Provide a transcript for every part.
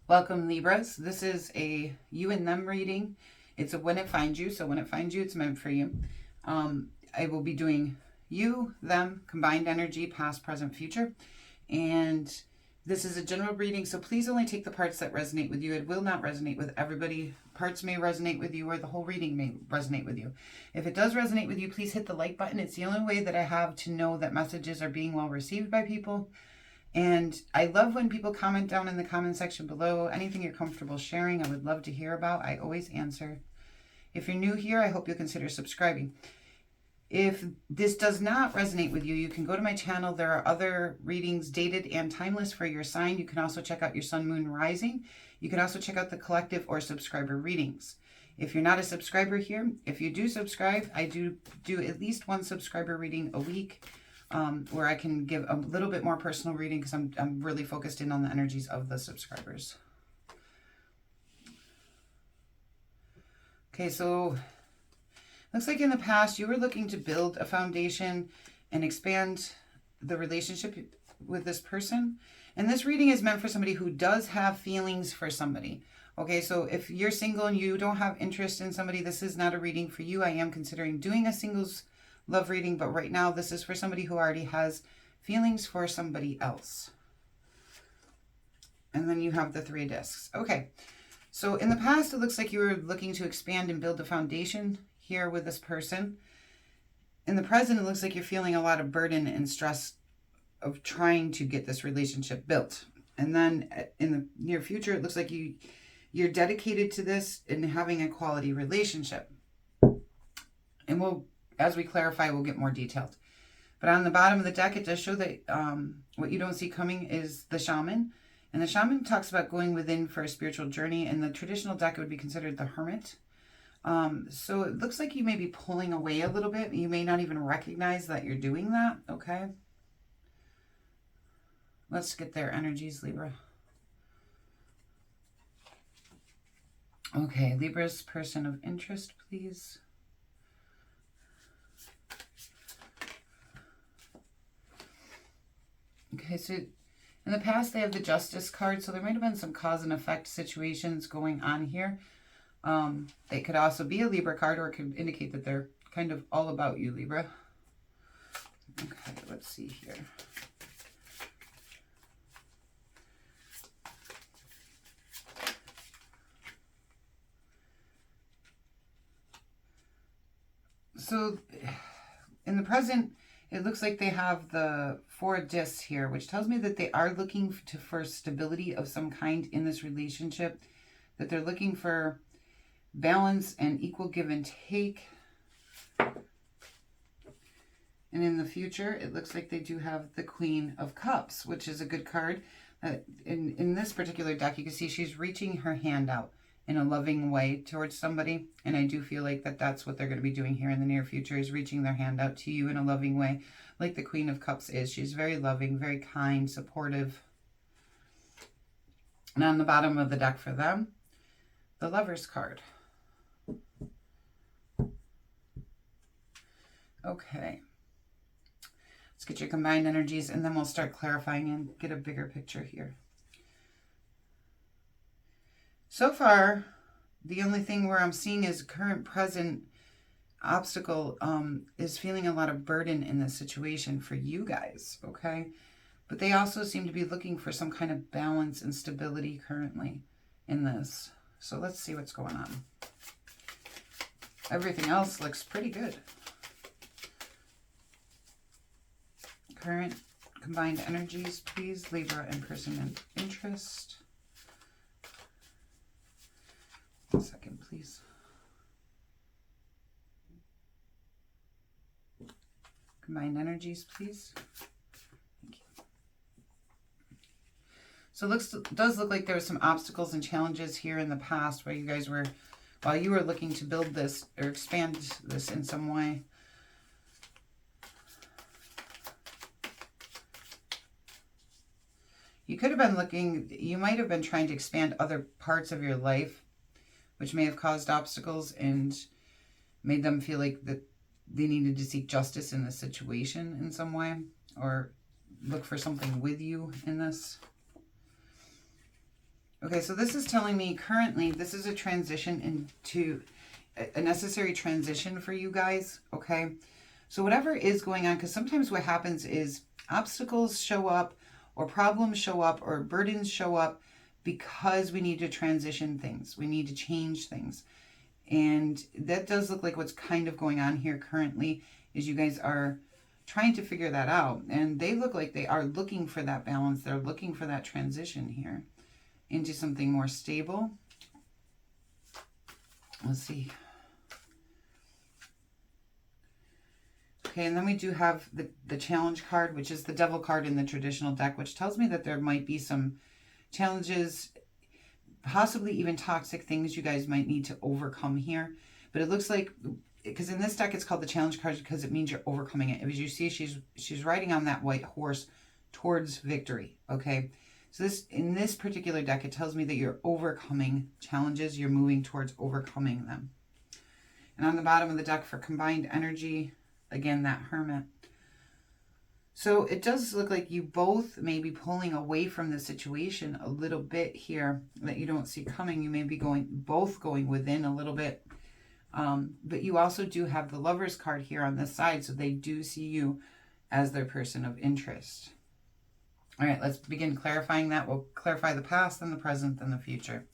Welcome, Libras. This is a you and them reading. It's a when it finds you. So when it finds you, it's meant for you. I will be doing you, them, combined energy, past, present, future. And this is a general reading, so please only take the parts that resonate with you. It will not resonate with everybody. Parts may resonate with you, or the whole reading may resonate with you. If it does resonate with you, please hit the like button. It's the only way that I have to know that messages are being well received by people. And I love when people comment down in the comment section below. Anything you're comfortable sharing, I would love to hear about. I always answer. If you're new here, I hope you'll consider subscribing. If this does not resonate with you, you can go to my channel. There are other readings dated and timeless for your sign. You can also check out your sun, moon, rising. You can also check out the collective or subscriber readings. If you're not a subscriber here, if you do subscribe, I do at least one subscriber reading a week. Where I can give a little bit more personal reading because I'm really focused in on the energies of the subscribers. Okay, so looks like in the past you were looking to build a foundation and expand the relationship with this person. And this reading is meant for somebody who does have feelings for somebody. Okay, so if you're single and you don't have interest in somebody, this is not a reading for you. I am considering doing a singles love reading, but right now this is for somebody who already has feelings for somebody else. And then you have the 3 discs. Okay, so in the past it looks like you were looking to expand and build a foundation here with this person. In the present, it looks like you're feeling a lot of burden and stress of trying to get this relationship built. And then in the near future, it looks like you're dedicated to this and having a quality relationship. And as we clarify, we'll get more detailed. But on the bottom of the deck, it does show that what you don't see coming is the shaman. And the shaman talks about going within for a spiritual journey. In the traditional deck, it would be considered the hermit. So it looks like you may be pulling away a little bit. You may not even recognize that you're doing that, okay? Let's get their energies, Libra. Okay, Libra's person of interest, please. Okay, so in the past they have the Justice card, so there might have been some cause and effect situations going on here. They could also be a Libra card, or it could indicate that they're kind of all about you, Libra. Okay, let's see here. So in the present, it looks like they have the 4 discs here, which tells me that they are looking for stability of some kind in this relationship, that they're looking for balance and equal give and take. And in the future, it looks like they do have the Queen of Cups, which is a good card. In this particular deck, you can see she's reaching her hand out in a loving way towards somebody. And I do feel like that's what they're going to be doing here in the near future, is reaching their hand out to you in a loving way, like the Queen of Cups is. She's very loving, very kind, supportive. And on the bottom of the deck for them, the Lover's card. Okay. Let's get your combined energies, and then we'll start clarifying and get a bigger picture here. So far, the only thing where I'm seeing is current present obstacle is feeling a lot of burden in this situation for you guys, okay? But they also seem to be looking for some kind of balance and stability currently in this. So let's see what's going on. Everything else looks pretty good. Current combined energies, please, Libra and person of interest. 1 second, please. Combined energies, please. Thank you. So it does look like there were some obstacles and challenges here in the past where you guys were, while you were looking to build this or expand this in some way. You could have been looking, you might have been trying to expand other parts of your life, which may have caused obstacles and made them feel like that they needed to seek justice in this situation in some way, or look for something with you in this. Okay, so this is telling me currently this is a transition into a necessary transition for you guys, okay? So whatever is going on, because sometimes what happens is obstacles show up or problems show up or burdens show up because we need to transition things. We need to change things. And that does look like what's kind of going on here currently is you guys are trying to figure that out. And they look like they are looking for that balance. They're looking for that transition here into something more stable. Let's see. Okay, and then we do have the challenge card, which is the devil card in the traditional deck, which tells me that there might be some challenges, possibly even toxic things you guys might need to overcome here. But it looks like, because in this deck it's called the challenge card because it means you're overcoming it. As you see, she's riding on that white horse towards victory, okay? So this, in this particular deck, it tells me that you're overcoming challenges. You're moving towards overcoming them. And on the bottom of the deck for combined energy, again, that Hermit. So it does look like you both may be pulling away from the situation a little bit here that you don't see coming. You may be both going within a little bit. But you also do have the Lover's card here on this side. So they do see you as their person of interest. All right, let's begin clarifying that. We'll clarify the past, then the present, then the future.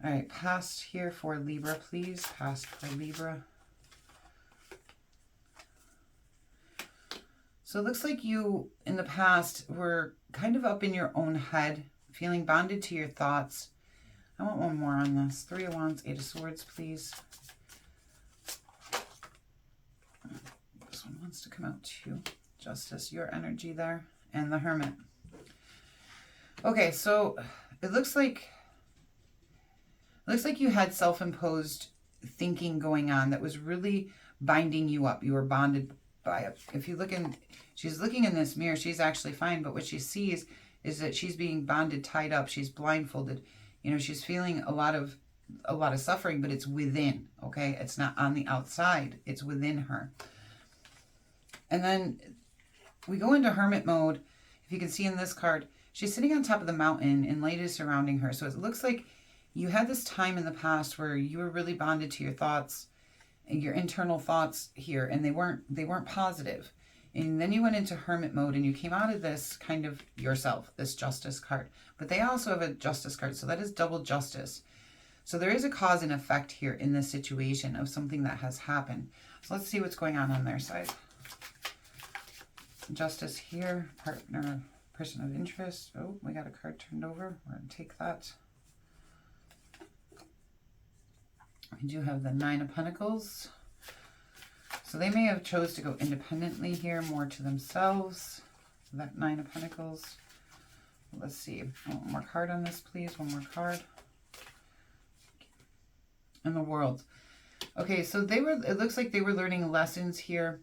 All right, past here for Libra, please. Past for Libra. So it looks like you, in the past, were kind of up in your own head, feeling bonded to your thoughts. I want one more on this. 3 of Wands, 8 of Swords, please. This one wants to come out too. Justice, your energy there. And the Hermit. Okay, so it looks like you had self-imposed thinking going on that was really binding you up. You were bonded by it. If you look in, she's looking in this mirror, she's actually fine, but what she sees is that she's being bonded, tied up, she's blindfolded. You know, she's feeling a lot of suffering, but it's within, okay? It's not on the outside, it's within her. And then we go into Hermit mode. If you can see in this card, she's sitting on top of the mountain and light is surrounding her. So it looks like you had this time in the past where you were really bonded to your thoughts and your internal thoughts here, and they weren't positive. And then you went into Hermit mode and you came out of this kind of yourself, this Justice card. But they also have a Justice card, so that is double justice. So there is a cause and effect here in this situation of something that has happened. So let's see what's going on their side. Justice here, partner, person of interest. Oh, we got a card turned over. We're going to take that. We do have the 9 of Pentacles. So they may have chose to go independently here, more to themselves. That 9 of Pentacles. Let's see. One more card on this, please. One more card. And the World. Okay, so it looks like they were learning lessons here.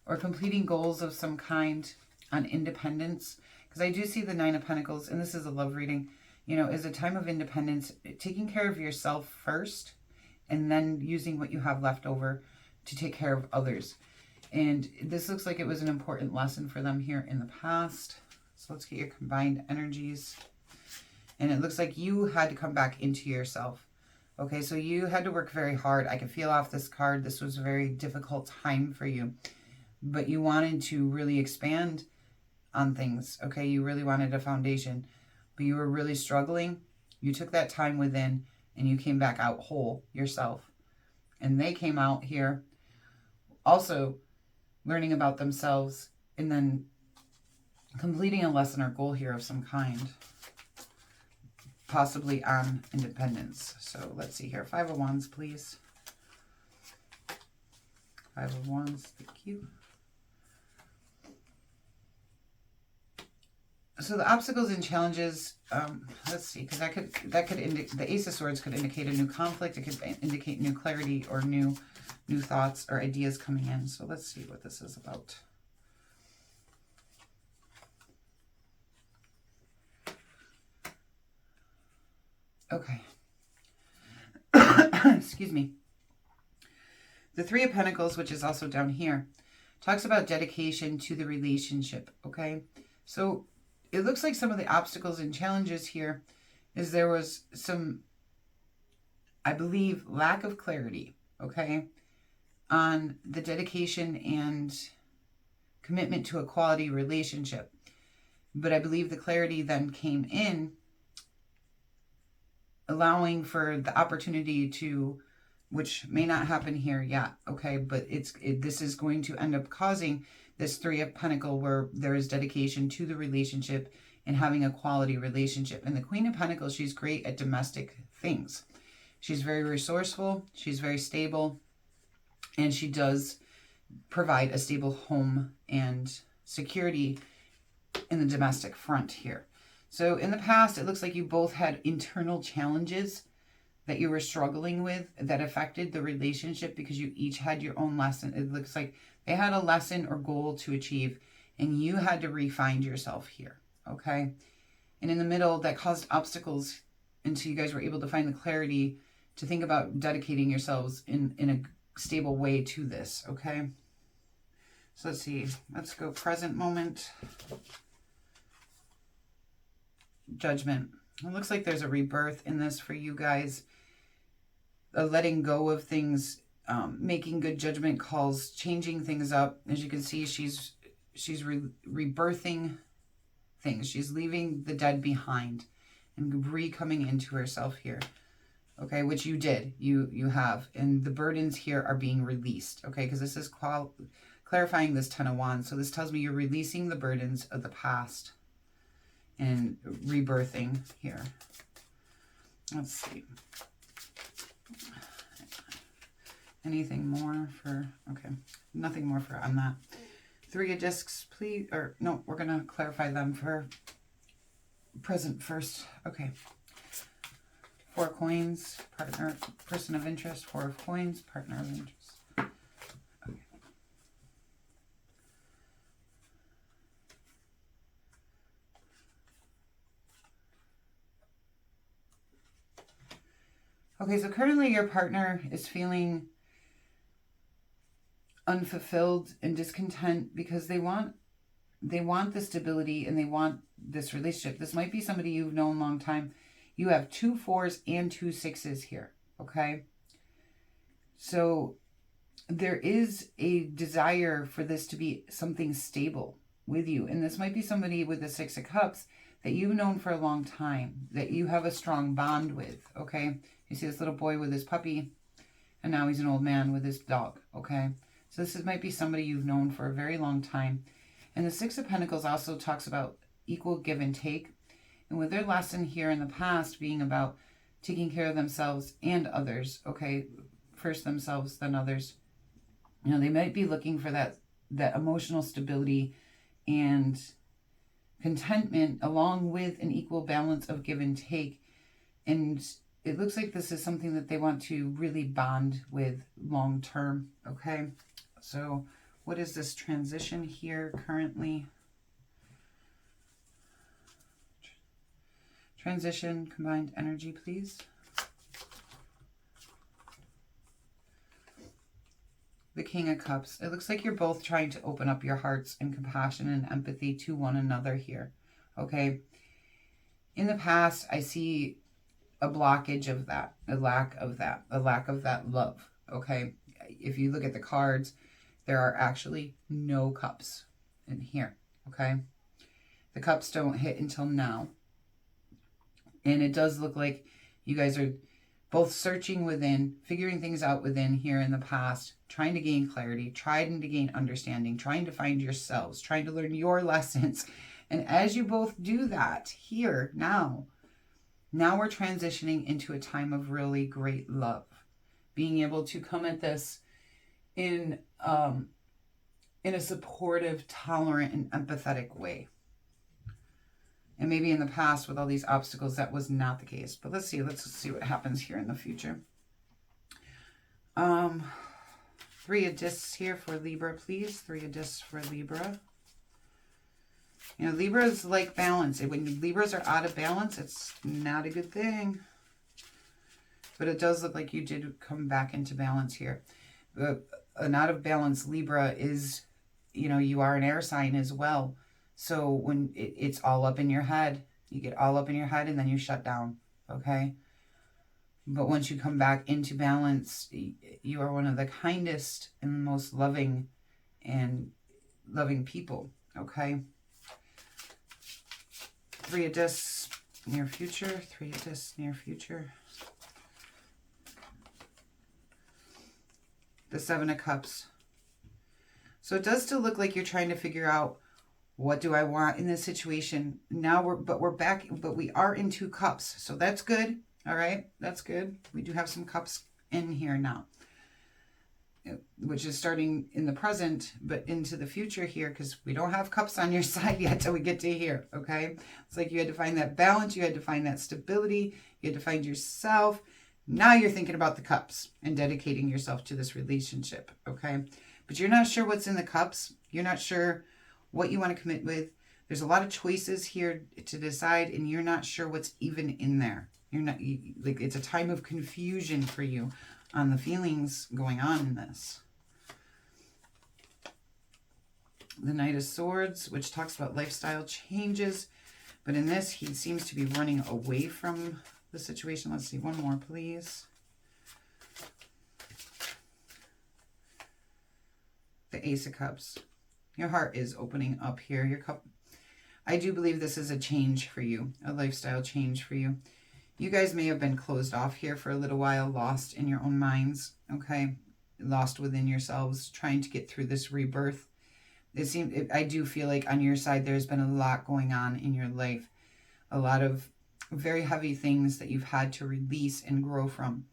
Or completing goals of some kind on independence. Because I do see the 9 of Pentacles, and this is a love reading, you know, is a time of independence, taking care of yourself first, and then using what you have left over to take care of others. And this looks like it was an important lesson for them here in the past. So let's get your combined energies. And it looks like you had to come back into yourself. Okay, so you had to work very hard. I can feel off this card. This was a very difficult time for you. But you wanted to really expand on things, okay? You really wanted a foundation, but you were really struggling. You took that time within and you came back out whole yourself. And they came out here also learning about themselves and then completing a lesson or goal here of some kind, possibly on independence. So let's see here. 5 of Wands, please. 5 of Wands, thank you. So the obstacles and challenges, let's see, because that could indicate, the Ace of Swords could indicate a new conflict. It could indicate new clarity or new thoughts or ideas coming in. So let's see what this is about. Okay. Excuse me. The 3 of Pentacles, which is also down here, talks about dedication to the relationship, okay? So it looks like some of the obstacles and challenges here is there was some, I believe, lack of clarity, okay, on the dedication and commitment to a quality relationship. But I believe the clarity then came in, allowing for the opportunity to, which may not happen here yet, okay, but this is going to end up causing this Three of Pentacles where there is dedication to the relationship and having a quality relationship. And the Queen of Pentacles, she's great at domestic things. She's very resourceful, she's very stable, and she does provide a stable home and security in the domestic front here. So in the past, it looks like you both had internal challenges that you were struggling with that affected the relationship because you each had your own lesson. It looks like they had a lesson or goal to achieve and you had to refine yourself here, okay? And in the middle, that caused obstacles until you guys were able to find the clarity to think about dedicating yourselves in a stable way to this, okay? So let's see. Let's go present moment. Judgment. It looks like there's a rebirth in this for you guys. A letting go of things, making good judgment calls, changing things up. As you can see, she's rebirthing things. She's leaving the dead behind and coming into herself here. Okay, which you did. You have. And the burdens here are being released. Okay, because this is clarifying this Ten of Wands. So this tells me you're releasing the burdens of the past and rebirthing here. Let's see. Anything more for, okay, nothing more for on that. Three of Discs, please, or no, we're going to clarify them for present first. Okay. Four of Coins, partner, person of interest. Four of Coins, partner of interest. Okay. Okay, so currently your partner is feeling unfulfilled and discontent because they want the stability and they want this relationship. This might be somebody you've known a long time. You have 2 4s and 2 6s here, okay? So there is a desire for this to be something stable with you. And this might be somebody with the 6 of Cups that you've known for a long time, that you have a strong bond with, okay? You see this little boy with his puppy, and now he's an old man with his dog, okay? So this might be somebody you've known for a very long time. And the 6 of Pentacles also talks about equal give and take. And with their lesson here in the past being about taking care of themselves and others, okay? First themselves, then others. You know, they might be looking for that emotional stability and contentment along with an equal balance of give and take. And it looks like this is something that they want to really bond with long term, okay? So what is this transition here currently? Transition, combined energy, please. The King of Cups. It looks like you're both trying to open up your hearts and compassion and empathy to one another here, okay? In the past, I see a blockage of that, a lack of that love, okay? If you look at the cards, there are actually no cups in here, okay? The cups don't hit until now. And it does look like you guys are both searching within, figuring things out within here in the past, trying to gain clarity, trying to gain understanding, trying to find yourselves, trying to learn your lessons. And as you both do that here now we're transitioning into a time of really great love. Being able to come at this in a supportive, tolerant, and empathetic way. And maybe in the past with all these obstacles, that was not the case. But let's see what happens here in the future. 3 of Discs here for Libra, please. 3 of Discs for Libra. You know, Libras like balance. When Libras are out of balance, it's not a good thing. But it does look like you did come back into balance here. An out of balance Libra is, you know, you are an air sign as well. So when it's all up in your head, you get all up in your head and then you shut down, okay? But once you come back into balance, you are one of the kindest and most loving people, okay? Three of Discs, near future. Three of Discs, near future. The Seven of Cups. So it does still look like you're trying to figure out, what do I want in this situation? Now we're back, but we are in 2 cups. So that's good. All right. That's good. We do have some cups in here now, which is starting in the present, but into the future here, because we don't have cups on your side yet till we get to here. Okay. It's like you had to find that balance. You had to find that stability. You had to find yourself. Now you're thinking about the cups and dedicating yourself to this relationship. Okay. But you're not sure what's in the cups. You're not sure what you want to commit with. There's a lot of choices here to decide, and you're not sure what's even in there. You're not, like, it's a time of confusion for you on the feelings going on in this. The Knight of Swords, which talks about lifestyle changes. But in this, he seems to be running away from the situation. Let's see, one more, please. The Ace of Cups. Your heart is opening up here. Your cup. I do believe this is a change for you, a lifestyle change for you. You guys may have been closed off here for a little while, lost in your own minds, okay? Lost within yourselves, trying to get through this rebirth. I do feel like on your side, there's been a lot going on in your life. A lot of very heavy things that you've had to release and grow from.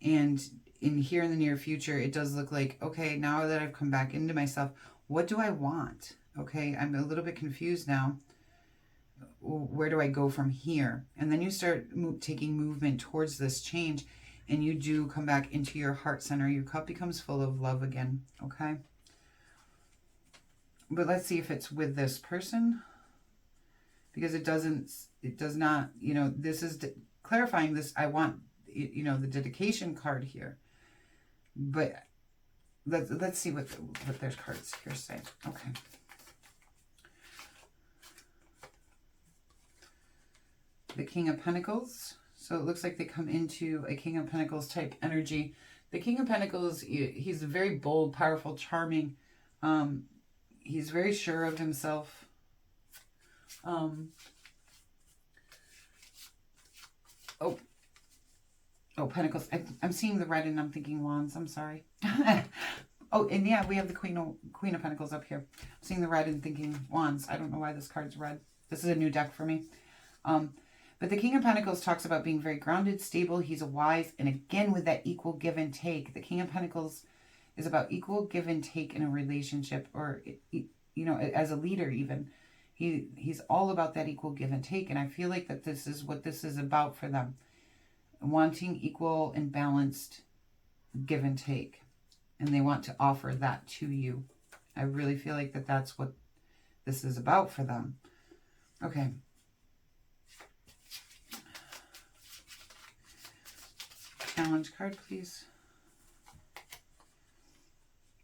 And here in the near future, it does look like, okay, now that I've come back into myself, what do I want? Okay, I'm a little bit confused now. Where do I go from here? And then you start taking movement towards this change, and you do come back into your heart center. Your cup becomes full of love again, okay? But let's see if it's with this person, because it does not, you know, this is clarifying this. I want, you know, the dedication card here. But let's see what their cards here say. Okay. The King of Pentacles. So it looks like they come into a King of Pentacles type energy. The King of Pentacles, he's very bold, powerful, charming. He's very sure of himself. Oh, Pentacles. I'm seeing the red and I'm thinking Wands. I'm sorry. Oh, and yeah, we have the Queen of Pentacles up here. I'm seeing the red and thinking Wands. I don't know why this card's red. This is a new deck for me. But the King of Pentacles talks about being very grounded, stable. He's a wise, and again with that equal give and take. The King of Pentacles is about equal give and take in a relationship, or, you know, as a leader even. He's all about that equal give and take, and I feel like that this is what this is about for them. Wanting equal and balanced give and take. And they want to offer that to you. I really feel like that's what this is about for them. Okay. Challenge card, please.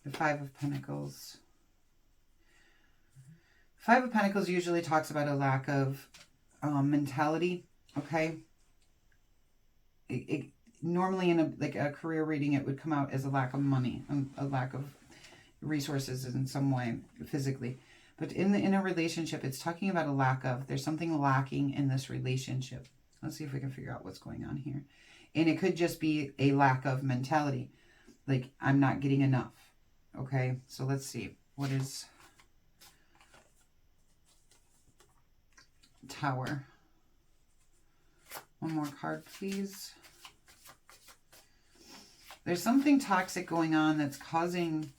The Five of Pentacles. Five of Pentacles usually talks about a lack of mentality, okay? Normally in a career reading, it would come out as a lack of money, a lack of resources in some way, physically. But in a relationship, it's talking about a lack of, there's something lacking in this relationship. Let's see if we can figure out what's going on here. And it could just be a lack of mentality. Like, I'm not getting enough. Okay, so let's see. What is Tower? One more card, please. There's something toxic going on that's causing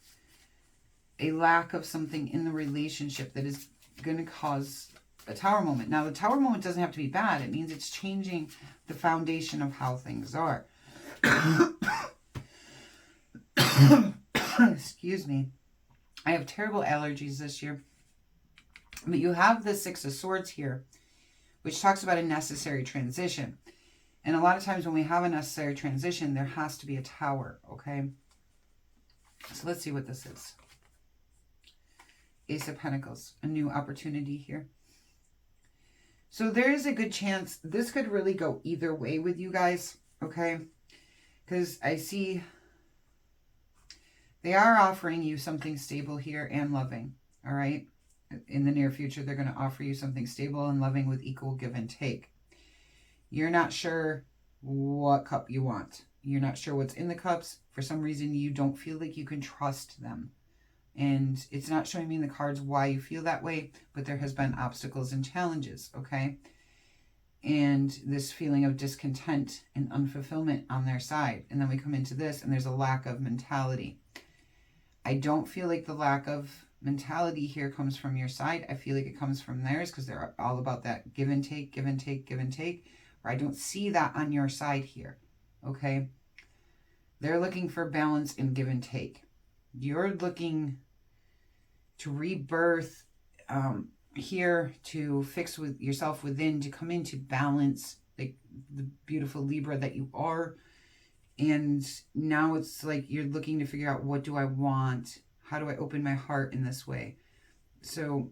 a lack of something in the relationship that is going to cause a Tower moment. Now, the Tower moment doesn't have to be bad. It means it's changing the foundation of how things are. Excuse me. I have terrible allergies this year. But you have the Six of Swords here, which talks about a necessary transition. And a lot of times when we have a necessary transition, there has to be a Tower, okay? So let's see what this is. Ace of Pentacles, a new opportunity here. So there is a good chance this could really go either way with you guys, okay? Because I see they are offering you something stable here and loving, all right? In the near future, they're going to offer you something stable and loving with equal give and take. You're not sure what cup you want. You're not sure what's in the cups. For some reason, you don't feel like you can trust them. And it's not showing me in the cards why you feel that way, but there has been obstacles and challenges, okay? And this feeling of discontent and unfulfillment on their side. And then we come into this, and there's a lack of mentality. I don't feel like the lack of mentality here comes from your side. I feel like it comes from theirs, because they're all about that give and take, give and take, give and take. Or I don't see that on your side here, okay? They're looking for balance and give and take. You're looking to rebirth here, to fix with yourself within, to come into balance, like the beautiful Libra that you are. And now it's like you're looking to figure out, what do I want? How do I open my heart in this way? So,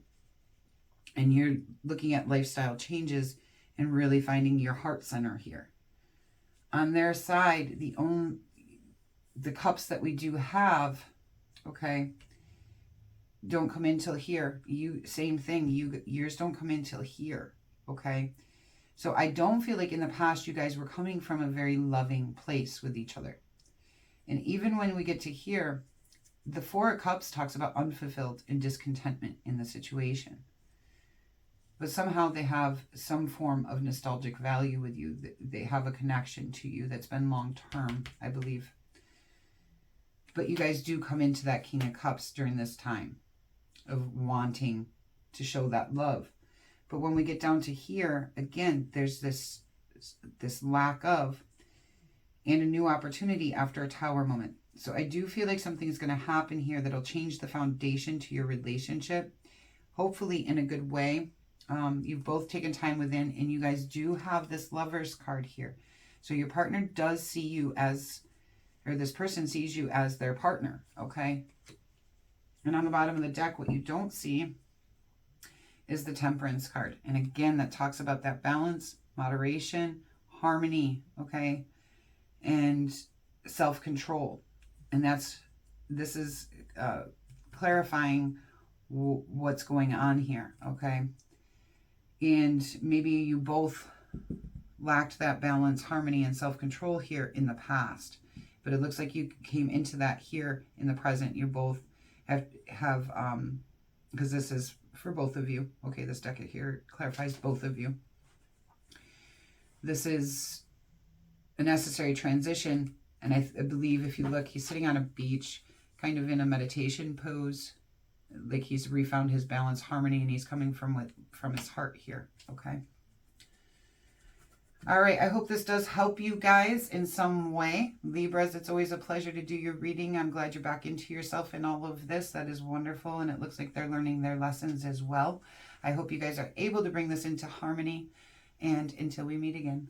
and you're looking at lifestyle changes and really finding your heart center here. On their side, the cups that we do have, okay, don't come in till here. Same thing. Yours don't come in till here, okay? So I don't feel like in the past you guys were coming from a very loving place with each other. And even when we get to here, the Four of Cups talks about unfulfilled and discontentment in the situation. But somehow they have some form of nostalgic value with you. They have a connection to you that's been long-term, I believe. But you guys do come into that King of Cups during this time of wanting to show that love. But when we get down to here, again, there's this lack of, and a new opportunity after a Tower moment. So I do feel like something's going to happen here that'll change the foundation to your relationship, hopefully in a good way. You've both taken time within, and you guys do have this Lovers card here. So your partner does see you as, or this person sees you as their partner, okay? And on the bottom of the deck, what you don't see is the Temperance card. And again, that talks about that balance, moderation, harmony, okay? And self-control. And this is clarifying what's going on here, okay? And maybe you both lacked that balance, harmony, and self-control here in the past. But it looks like you came into that here in the present. You both have because this is for both of you. Okay, this deck here clarifies both of you. This is a necessary transition. And I believe if you look, he's sitting on a beach, kind of in a meditation pose. Like he's refound his balance, harmony, and he's coming from his heart here, okay? All right, I hope this does help you guys in some way. Libras, it's always a pleasure to do your reading. I'm glad you're back into yourself in all of this. That is wonderful, and it looks like they're learning their lessons as well. I hope you guys are able to bring this into harmony, and until we meet again.